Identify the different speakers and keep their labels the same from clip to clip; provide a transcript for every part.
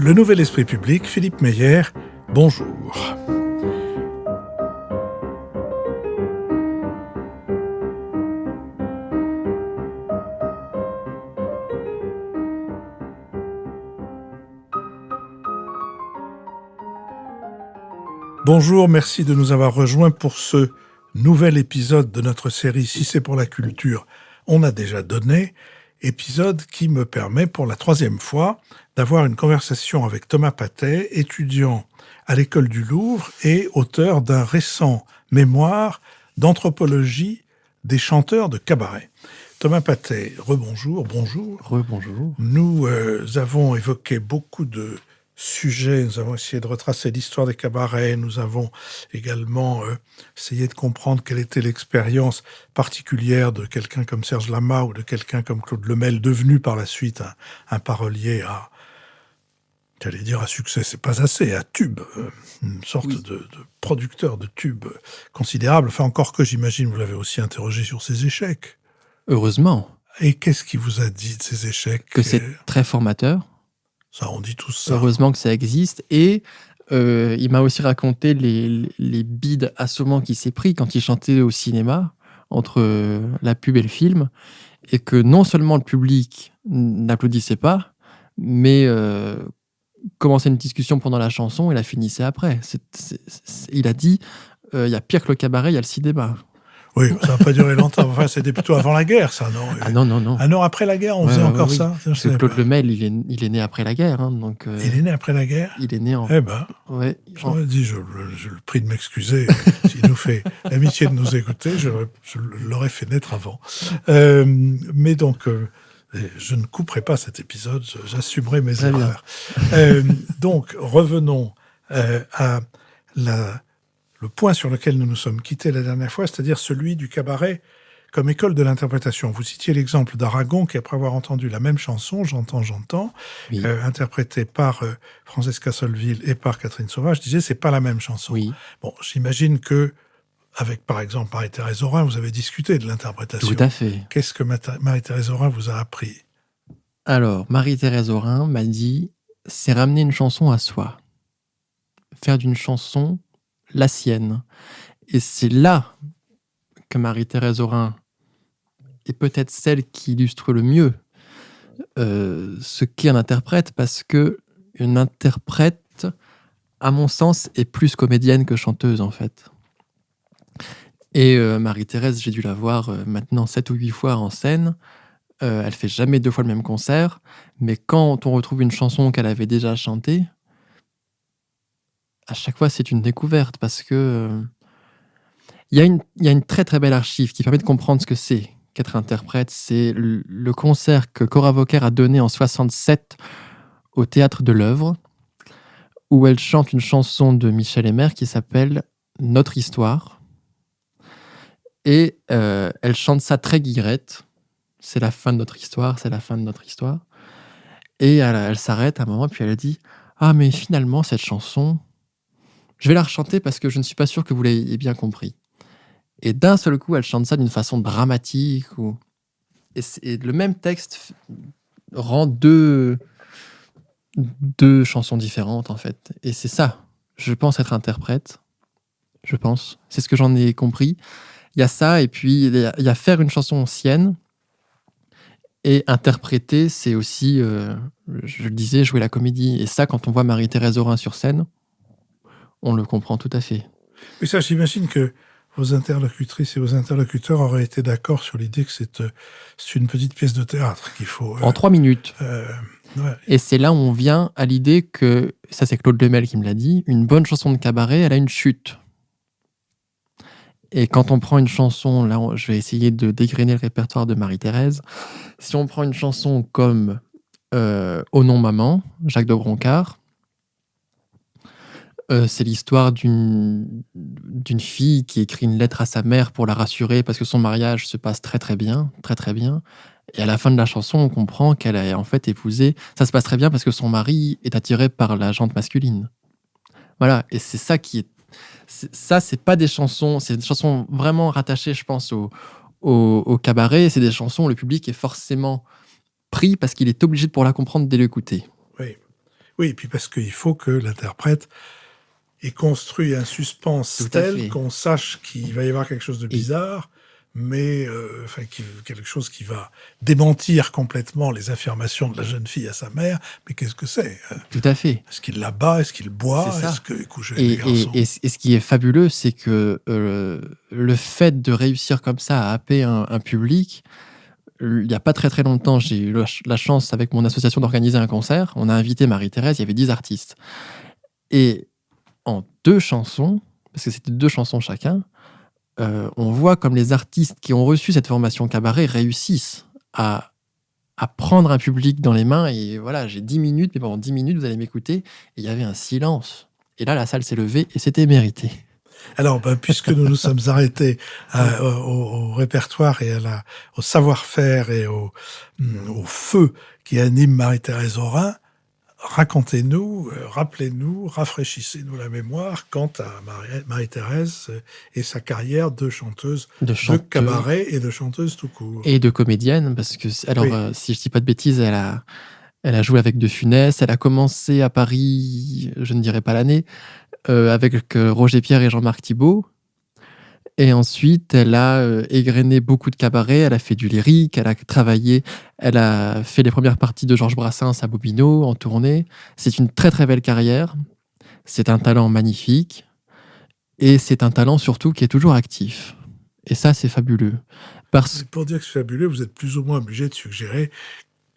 Speaker 1: Le Nouvel Esprit Public, Philippe Meyer, bonjour. Bonjour, merci de nous avoir rejoints pour ce nouvel épisode de notre série Si c'est pour la culture, on a déjà donné, épisode qui me permet pour la 3e fois d'avoir une conversation avec Thomas Patey, étudiant à l'école du Louvre et auteur d'un récent mémoire d'anthropologie des chanteurs de cabaret. Thomas Patey, rebonjour, bonjour.
Speaker 2: Rebonjour.
Speaker 1: Nous avons évoqué beaucoup de sujets, nous avons essayé de retracer l'histoire des cabarets, nous avons également essayé de comprendre quelle était l'expérience particulière de quelqu'un comme Serge Lama ou de quelqu'un comme Claude Lemel, devenu par la suite un parolier à, j'allais dire à succès, c'est pas assez, à tube, une sorte de producteur de tubes considérable, enfin encore que j'imagine vous l'avez aussi interrogé sur ses échecs.
Speaker 2: Heureusement.
Speaker 1: Et qu'est-ce qu'il vous a dit de ses échecs?
Speaker 2: Que c'est très formateur.
Speaker 1: Ça, on dit tout ça.
Speaker 2: Heureusement que ça existe. Et il m'a aussi raconté les bides assommants qu'il s'est pris quand il chantait au cinéma, entre la pub et le film, et que non seulement le public n'applaudissait pas, mais commençait une discussion pendant la chanson et la finissait après. Il a dit, il y a pire que le cabaret, il y a le cinéma.
Speaker 1: Oui, ça n'a pas duré longtemps. Enfin, c'était plutôt avant la guerre, ça, non?
Speaker 2: Ah non.
Speaker 1: Ah non, après la guerre, on faisait encore ça?
Speaker 2: Parce que Claude Lemel, il est né après la guerre. Hein, donc,
Speaker 1: il est né après la guerre?
Speaker 2: Il est né en...
Speaker 1: Eh ben, j'aurais dit, je le prie de m'excuser. S'il nous fait l'amitié de nous écouter, je l'aurais fait naître avant. Mais donc, je ne couperai pas cet épisode, j'assumerai mes erreurs. Donc, revenons à le point sur lequel nous nous sommes quittés la dernière fois, c'est-à-dire celui du cabaret comme école de l'interprétation. Vous citiez l'exemple d'Aragon qui, après avoir entendu la même chanson, J'entends,
Speaker 2: oui.
Speaker 1: Interprétée par Francesca Solville et par Catherine Sauvage, disait c'est pas la même chanson.
Speaker 2: Oui.
Speaker 1: Bon, j'imagine que, avec par exemple Marie-Thérèse Aurin, vous avez discuté de l'interprétation.
Speaker 2: Tout à fait.
Speaker 1: Qu'est-ce que Marie-Thérèse Aurin vous a appris?
Speaker 2: Alors, Marie-Thérèse Aurin m'a dit, c'est ramener une chanson à soi. Faire d'une chanson la sienne. Et c'est là que Marie-Thérèse Aurin est peut-être celle qui illustre le mieux ce qu'est un interprète, parce que une interprète, à mon sens, est plus comédienne que chanteuse, en fait. Et Marie-Thérèse, j'ai dû la voir maintenant 7 ou 8 fois en scène. Elle fait jamais 2 fois le même concert, mais quand on retrouve une chanson qu'elle avait déjà chantée, à chaque fois, c'est une découverte, parce que il y a une très très belle archive qui permet de comprendre ce que c'est qu'être interprète. C'est le concert que Cora Vauquer a donné en 67 au Théâtre de l'Œuvre, où elle chante une chanson de Michel Aymer qui s'appelle Notre Histoire. Et elle chante ça très guillerette. C'est la fin de notre histoire, c'est la fin de notre histoire. Et elle s'arrête à un moment, puis elle dit « Ah, mais finalement, cette chanson... je vais la rechanter parce que je ne suis pas sûr que vous l'ayez bien compris. » Et d'un seul coup, elle chante ça d'une façon dramatique. Et le même texte rend deux chansons différentes, en fait. Et c'est ça, je pense, être interprète. Je pense. C'est ce que j'en ai compris. Il y a ça, et puis il y a faire une chanson sienne. Et interpréter, c'est aussi, je le disais, jouer la comédie. Et ça, quand on voit Marie-Thérèse Aurin sur scène, on le comprend tout à fait.
Speaker 1: Oui, ça, j'imagine que vos interlocutrices et vos interlocuteurs auraient été d'accord sur l'idée que c'est une petite pièce de théâtre qu'il faut...
Speaker 2: en 3 minutes.
Speaker 1: Ouais.
Speaker 2: Et c'est là où on vient à l'idée que, ça c'est Claude Lemel qui me l'a dit, une bonne chanson de cabaret, elle a une chute. Et quand on prend une chanson, là je vais essayer de dégrainer le répertoire de Marie-Thérèse, si on prend une chanson comme Au nom maman, Jacques de Broncard, c'est l'histoire d'une fille qui écrit une lettre à sa mère pour la rassurer parce que son mariage se passe très très bien, très très bien. Et à la fin de la chanson, on comprend qu'elle a en fait épousé. Ça se passe très bien parce que son mari est attiré par la jante masculine. Voilà, et c'est ça qui est. Ça, c'est pas des chansons, c'est des chansons vraiment rattachées, je pense, au cabaret. C'est des chansons où le public est forcément pris parce qu'il est obligé de pour la comprendre dès l'écouter.
Speaker 1: Oui. Oui, et puis parce qu'il faut que l'interprète ait construit un suspense
Speaker 2: Tout à
Speaker 1: tel
Speaker 2: fait.
Speaker 1: qu'on sache qu'il va y avoir quelque chose de
Speaker 2: Et
Speaker 1: bizarre, mais quelque chose qui va démentir complètement les affirmations de la jeune fille à sa mère. Mais qu'est-ce que c'est?
Speaker 2: tout à fait,
Speaker 1: Est-ce qu'il la bat? Est-ce qu'il
Speaker 2: c'est
Speaker 1: boit? Est-ce
Speaker 2: ça.
Speaker 1: qu'il couche avec
Speaker 2: Et,
Speaker 1: des garçons?
Speaker 2: et ce qui est fabuleux, c'est que le fait de réussir comme ça à happer un public, il n'y a pas très très longtemps, j'ai eu la chance avec mon association d'organiser un concert. On a invité Marie-Thérèse, il y avait 10 artistes. Et en 2 chansons, parce que c'était 2 chansons chacun, on voit comme les artistes qui ont reçu cette formation cabaret réussissent à prendre un public dans les mains. Et voilà, j'ai 10 minutes, mais pendant 10 minutes, vous allez m'écouter. Et il y avait un silence. Et là, la salle s'est levée et c'était mérité.
Speaker 1: Alors, puisque nous nous sommes arrêtés au répertoire et au savoir-faire et au feu qui anime Marie-Thérèse Aurin, racontez-nous, rappelez-nous, rafraîchissez-nous la mémoire quant à Marie-Thérèse et sa carrière de chanteuse
Speaker 2: De
Speaker 1: de
Speaker 2: chanteuse
Speaker 1: cabaret et de chanteuse tout court.
Speaker 2: et de comédienne, parce que, alors,
Speaker 1: Oui.
Speaker 2: si je dis pas de bêtises, elle a joué avec De Funès, elle a commencé à Paris, je ne dirai pas l'année, avec Roger Pierre et Jean-Marc Thibault. Et ensuite, elle a égrené beaucoup de cabarets, elle a fait du lyrique, elle a travaillé, elle a fait les premières parties de Georges Brassens à Bobino, en tournée. C'est une très très belle carrière, c'est un talent magnifique, et c'est un talent surtout qui est toujours actif. Et ça, c'est fabuleux. Parce
Speaker 1: Pour dire que c'est fabuleux, vous êtes plus ou moins obligé de suggérer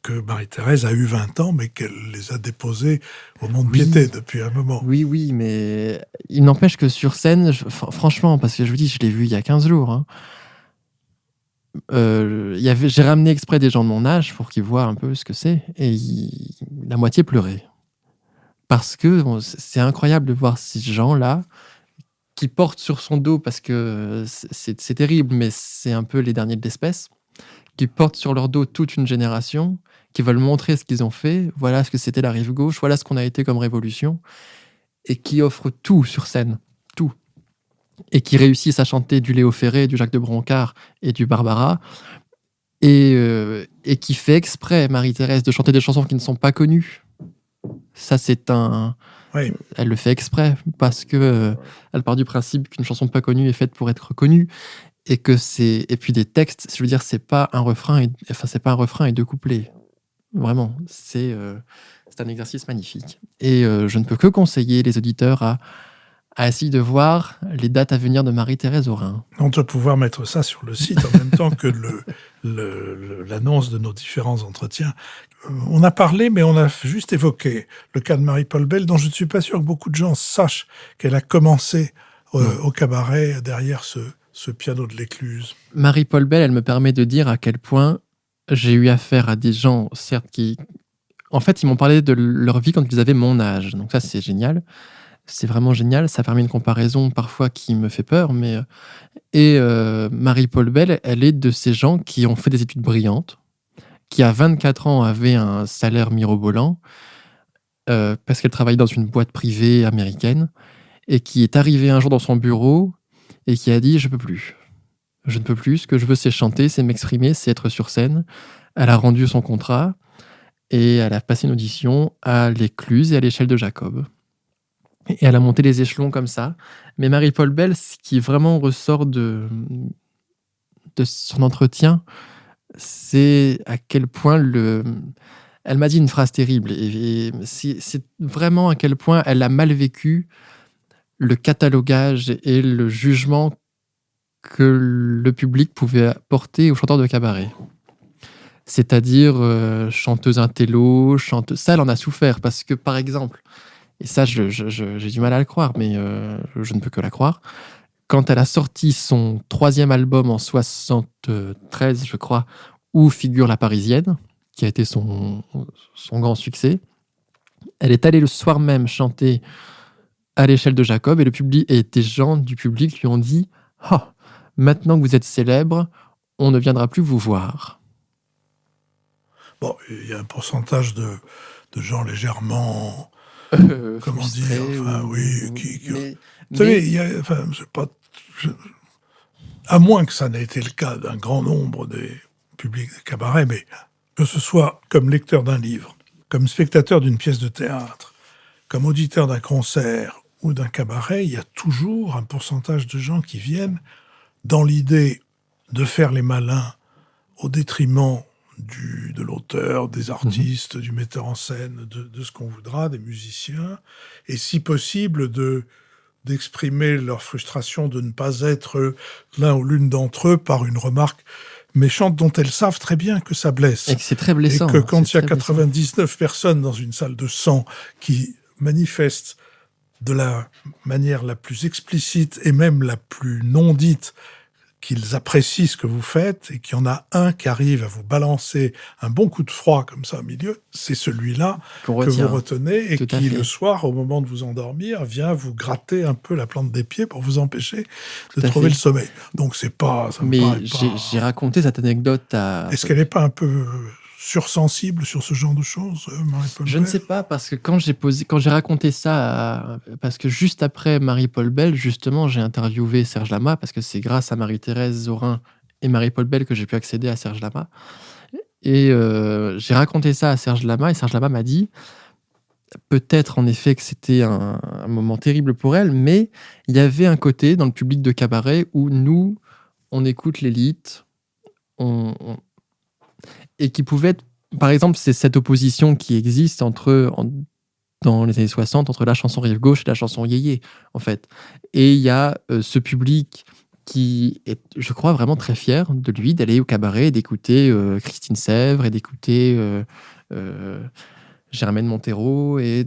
Speaker 1: que Marie-Thérèse a eu 20 ans, mais qu'elle les a déposés au Mont-de-Piété depuis un moment.
Speaker 2: oui, mais il n'empêche que sur scène, franchement, parce que je vous dis, je l'ai vu il y a 15 jours, hein, j'ai ramené exprès des gens de mon âge pour qu'ils voient un peu ce que c'est, et la moitié pleurait. Parce que c'est incroyable de voir ces gens-là qui portent sur son dos, parce que c'est terrible, mais c'est un peu les derniers de l'espèce, qui portent sur leur dos toute une génération, qui veulent montrer ce qu'ils ont fait, voilà ce que c'était la rive gauche, voilà ce qu'on a été comme révolution, et qui offrent tout sur scène, tout. Et qui réussissent à chanter du Léo Ferré, du Jacques de Broncard et du Barbara, et qui fait exprès, Marie-Thérèse, de chanter des chansons qui ne sont pas connues. Ça,
Speaker 1: Oui.
Speaker 2: elle le fait exprès, parce que elle part du principe qu'une chanson pas connue est faite pour être connue, et puis des textes, je veux dire, c'est pas un refrain et 2 couplets. Vraiment, c'est un exercice magnifique. Et je ne peux que conseiller les auditeurs à essayer de voir les dates à venir de Marie-Thérèse Aurin.
Speaker 1: On doit pouvoir mettre ça sur le site en même temps que l'annonce de nos différents entretiens. On a parlé, mais on a juste évoqué le cas de Marie-Paul Bell, dont je ne suis pas sûr que beaucoup de gens sachent qu'elle a commencé au cabaret derrière ce piano de l'écluse.
Speaker 2: Marie-Paul Bell, elle me permet de dire à quel point j'ai eu affaire à des gens, certes, qui... En fait, ils m'ont parlé de leur vie quand ils avaient mon âge. Donc ça, c'est génial. C'est vraiment génial. Ça permet une comparaison parfois qui me fait peur. Et Marie-Paul Bell, elle est de ces gens qui ont fait des études brillantes, qui à 24 ans avaient un salaire mirobolant, parce qu'elle travaillait dans une boîte privée américaine, et qui est arrivée un jour dans son bureau et qui a dit « Je peux plus. Je ne peux plus. Ce que je veux, c'est chanter, c'est m'exprimer, c'est être sur scène. » Elle a rendu son contrat et elle a passé une audition à l'Écluse et à l'Échelle de Jacob. Et elle a monté les échelons comme ça. Mais Marie-Paul Bell, ce qui vraiment ressort de son entretien, c'est à quel point elle m'a dit une phrase terrible. Et c'est vraiment à quel point elle a mal vécu le catalogage et le jugement que le public pouvait porter aux chanteurs de cabaret. C'est-à-dire chanteuse intello, chanteuse... Ça, elle en a souffert parce que, par exemple, et ça, j'ai du mal à le croire, mais je ne peux que la croire, quand elle a sorti son 3e album en 73, je crois, où figure La Parisienne, qui a été son grand succès, elle est allée le soir même chanter à l'Échelle de Jacob, et des gens du public lui ont dit « Oh, maintenant que vous êtes célèbre, on ne viendra plus vous voir. »
Speaker 1: Bon, il y a un pourcentage de gens légèrement... comment dire, enfin, oui, vous savez, il y a, enfin, à moins que ça n'ait été le cas d'un grand nombre des publics des cabarets, mais que ce soit comme lecteur d'un livre comme spectateur d'une pièce de théâtre, comme auditeur d'un concert ou d'un cabaret, il y a toujours un pourcentage de gens qui viennent dans l'idée de faire les malins au détriment de l'auteur, des artistes, du metteur en scène, de ce qu'on voudra, des musiciens, et si possible d'exprimer leur frustration de ne pas être l'un ou l'une d'entre eux par une remarque méchante dont elles savent très bien que ça blesse.
Speaker 2: Et que c'est très blessant.
Speaker 1: Et que quand il y a 99 personnes dans une salle de 100 qui manifestent de la manière la plus explicite et même la plus non dite qu'ils apprécient ce que vous faites et qu'il y en a un qui arrive à vous balancer un bon coup de froid comme ça au milieu, c'est celui-là que vous retenez et qui, le soir, au moment de vous endormir, vient vous gratter un peu la plante des pieds pour vous empêcher de trouver le sommeil. Donc c'est pas...
Speaker 2: Mais j'ai raconté cette anecdote à...
Speaker 1: Est-ce qu'elle n'est pas un peu sursensible sur ce genre de choses, Marie-Paul Bell ?
Speaker 2: Je ne sais pas, parce que quand j'ai raconté ça, parce que juste après Marie-Paul Bell, justement, j'ai interviewé Serge Lama, parce que c'est grâce à Marie-Thérèse Zorin et Marie-Paul Bell que j'ai pu accéder à Serge Lama. Et j'ai raconté ça à Serge Lama, et Serge Lama m'a dit, peut-être en effet que c'était un moment terrible pour elle, mais il y avait un côté dans le public de cabaret où nous, on écoute l'élite, et qui pouvait être, par exemple, c'est cette opposition qui existe dans les années 60 entre la chanson rive gauche et la chanson yéyé, en fait. Et il y a ce public qui est, je crois, vraiment très fier de lui, d'aller au cabaret, d'écouter Christine Sèvres et d'écouter Germaine Montero et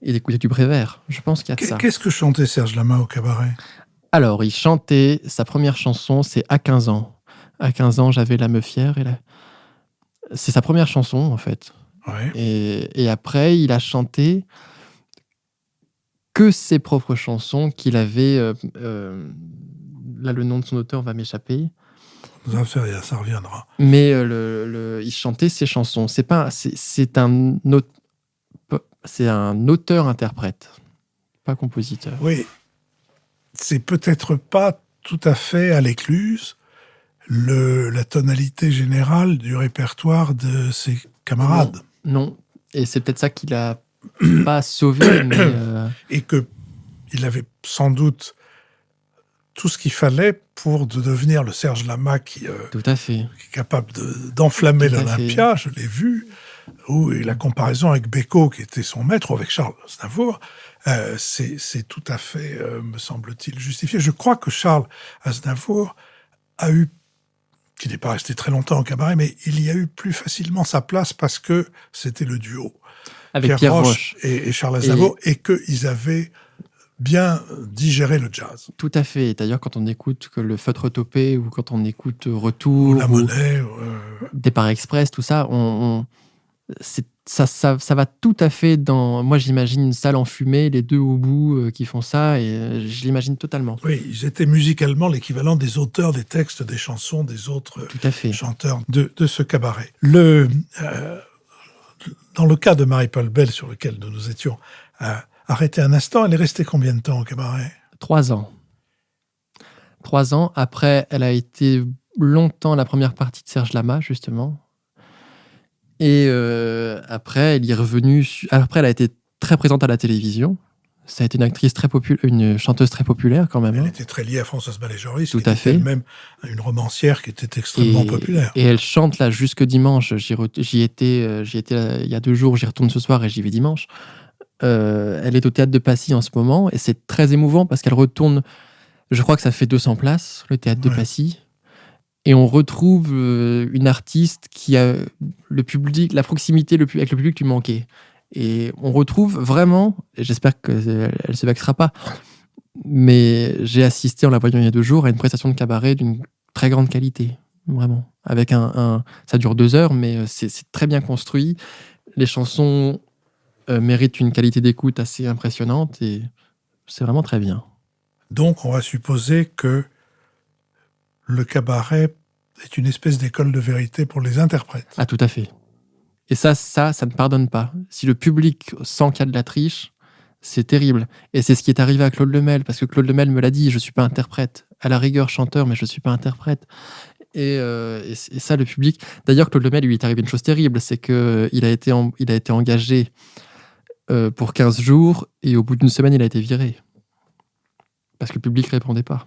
Speaker 2: d'écouter du Prévert. Je pense qu'il y a de ça.
Speaker 1: Qu'est-ce que chantait Serge Lama au cabaret ?
Speaker 2: Alors, il chantait, sa première chanson, c'est « À 15 ans ». À 15 ans, j'avais la meuf fière et c'est sa première chanson, en fait.
Speaker 1: Ouais.
Speaker 2: Et après, il a chanté que ses propres chansons qu'il avait... là, le nom de son auteur va m'échapper.
Speaker 1: Ça reviendra.
Speaker 2: Mais il chantait ses chansons. C'est un auteur-interprète, pas compositeur.
Speaker 1: Oui. C'est peut-être pas tout à fait à l'écluse la tonalité générale du répertoire de ses camarades.
Speaker 2: Non. Et c'est peut-être ça qui l'a pas sauvé.
Speaker 1: Et qu'il avait sans doute tout ce qu'il fallait pour devenir le Serge Lama qui est capable d'enflammer l'Olympia, je l'ai vu, et la comparaison avec Beko, qui était son maître, ou avec Charles Aznavour, c'est tout à fait, me semble-t-il, justifié. Je crois que Charles Aznavour qui n'est pas resté très longtemps au cabaret, mais il y a eu plus facilement sa place parce que c'était le duo.
Speaker 2: Avec Pierre Roche
Speaker 1: et Charles Aznavour, et qu'ils avaient bien digéré le jazz.
Speaker 2: Tout à fait. D'ailleurs, quand on écoute le Feutre Topé ou quand on écoute Retour,
Speaker 1: ou La Monnaie,
Speaker 2: Départ Express, tout ça, ça va tout à fait dans... Moi, j'imagine une salle enfumée, les deux au bout qui font ça, et je l'imagine totalement.
Speaker 1: Oui, ils étaient musicalement l'équivalent des auteurs des textes, des chansons, des autres chanteurs de ce cabaret. Dans le cas de Marie-Paul Bell, sur lequel nous nous étions arrêtés un instant, elle est restée combien de temps au cabaret ?
Speaker 2: 3 ans. 3 ans. Après, elle a été longtemps la première partie de Serge Lama, justement. Et après, elle est revenue. Après, elle a été très présente à la télévision. Ça a été une actrice une chanteuse très populaire quand même.
Speaker 1: Elle était très liée à Françoise Ballet-Joris,
Speaker 2: qui était elle-même
Speaker 1: une romancière qui était extrêmement populaire.
Speaker 2: Et elle chante là jusque dimanche. J'y étais il y a 2 jours, j'y retourne ce soir et j'y vais dimanche. Elle est au Théâtre de Passy en ce moment et c'est très émouvant parce qu'elle retourne. Je crois que ça fait 200 places, le Théâtre de Passy. Et on retrouve une artiste qui a le public, la proximité avec le public lui manquait. Et on retrouve vraiment, et j'espère qu'elle ne se vexera pas, mais j'ai assisté en la voyant il y a 2 jours à une prestation de cabaret d'une très grande qualité, vraiment. Avec ça dure 2 heures, mais c'est très bien construit. Les chansons méritent une qualité d'écoute assez impressionnante et c'est vraiment très bien.
Speaker 1: Donc on va supposer que le cabaret est une espèce d'école de vérité pour les interprètes.
Speaker 2: Ah, tout à fait. Et ça ne pardonne pas. Si le public sent qu'il y a de la triche, c'est terrible. Et c'est ce qui est arrivé à Claude Lemel, parce que Claude Lemel me l'a dit, je ne suis pas interprète. À la rigueur chanteur, mais je ne suis pas interprète. Et ça, le public... D'ailleurs, Claude Lemel, lui, est arrivé une chose terrible, c'est qu'il a été engagé pour 15 jours, et au bout d'une semaine, il a été viré. Parce que le public ne répondait pas.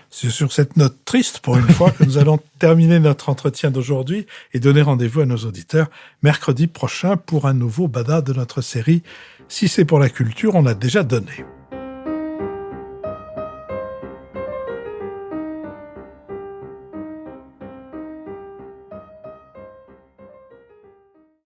Speaker 1: C'est sur cette note triste, pour une fois, que nous allons terminer notre entretien d'aujourd'hui et donner rendez-vous à nos auditeurs mercredi prochain pour un nouveau bada de notre série « Si c'est pour la culture, on a déjà donné ».